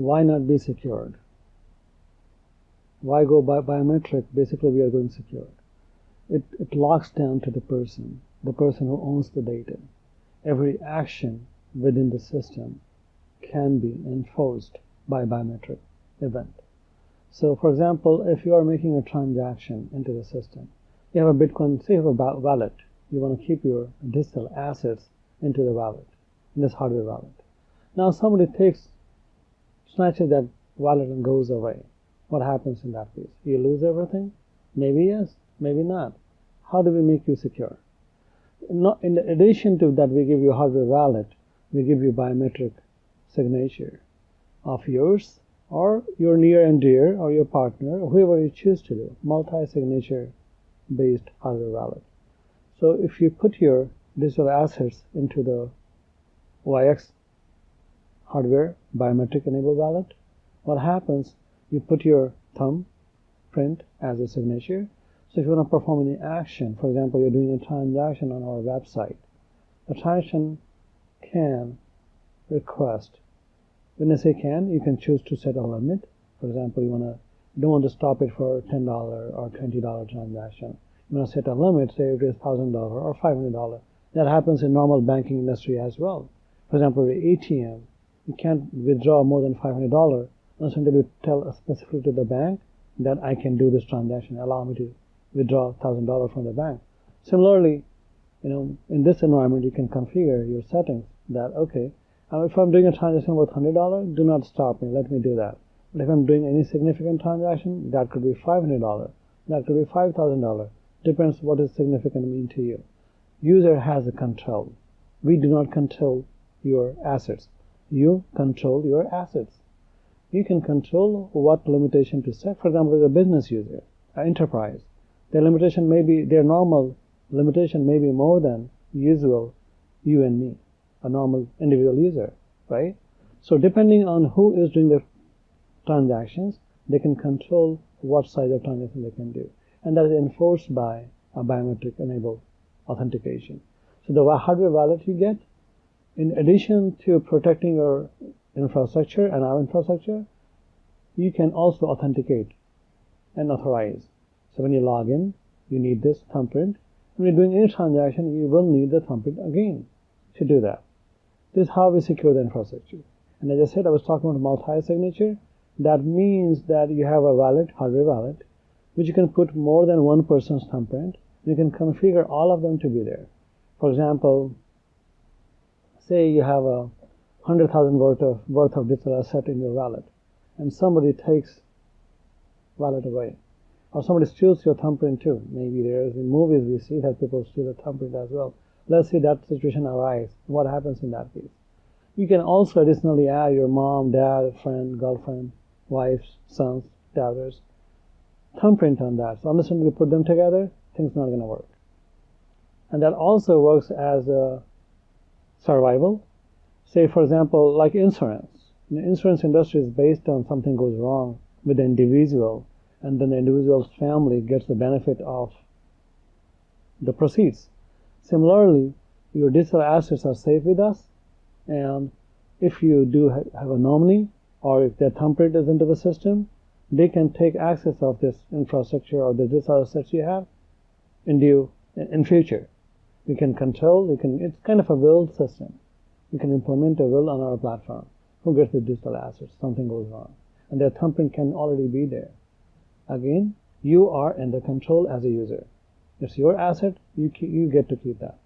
Why not be secured? Why go biometric? Basically, we are going secured. It locks down to the person who owns the data. Every action within the system can be enforced by biometric event. So, for example, if you are making a transaction into the system, you have a Bitcoin, say you have a wallet, you want to keep your digital assets into the wallet, in this hardware wallet. Now somebody snatches that wallet and goes away. What happens in that case? You lose everything? Maybe yes, maybe not. How do we make you secure? In addition to that, we give you a hardware wallet, we give you biometric signature of yours or your near and dear or your partner, or whoever you choose to do, multi-signature based hardware wallet. So if you put your digital assets into the OiX hardware biometric enabled wallet, what happens? You put your thumb print as a signature. So if you want to perform any action, for example, you're doing a transaction on our website, the transaction can request. When I say can, you can choose to set a limit. For example, you don't want to stop it for $10 or $20 transaction. You want to set a limit, say it is $1,000 or $500. That happens in normal banking industry as well. For example, the ATM, you can't withdraw more than $500 unless until you tell specifically to the bank that I can do this transaction. Allow me to withdraw $1,000 from the bank. Similarly, in this environment, you can configure your settings that, okay, if I'm doing a transaction worth $100, do not stop me, let me do that. But if I'm doing any significant transaction, that could be $500, that could be $5,000. Depends what is significant mean to you. User has a control. We do not control your assets. You control your assets. You can control what limitation to set. For example, as a business user, an enterprise, their normal limitation may be more than usual you and me, a normal individual user, right? So depending on who is doing the transactions, they can control what size of transaction they can do. And that is enforced by a biometric enabled authentication. So the hardware wallet you get, in addition to protecting your infrastructure and our infrastructure, you can also authenticate and authorize. So when you log in, you need this thumbprint. When you're doing any transaction, you will need the thumbprint again to do that. This is how we secure the infrastructure. And as I said, I was talking about multi-signature. That means that you have a wallet, hardware wallet, which you can put more than one person's thumbprint. You can configure all of them to be there. For example, say you have a 100,000 worth of digital asset in your wallet, and somebody takes wallet away, or somebody steals your thumbprint too. Maybe there's in movies we see that people steal a thumbprint as well. Let's say that situation arises. What happens in that case? You can also additionally add your mom, dad, friend, girlfriend, wife, sons, daughters, thumbprint on that. So unless you put them together, things not going to work. And that also works as a survival. Say, for example, like insurance. The insurance industry is based on something goes wrong with the individual, and then the individual's family gets the benefit of the proceeds. Similarly, your digital assets are safe with us, and if you do have a nominee, or if their thumbprint is into the system, they can take access of this infrastructure or the digital assets you have in future. You can control, it's kind of a will system. You can implement a will on our platform. Who gets the digital assets? Something goes wrong. And their thumbprint can already be there. Again, you are in the control as a user. It's your asset, you get to keep that.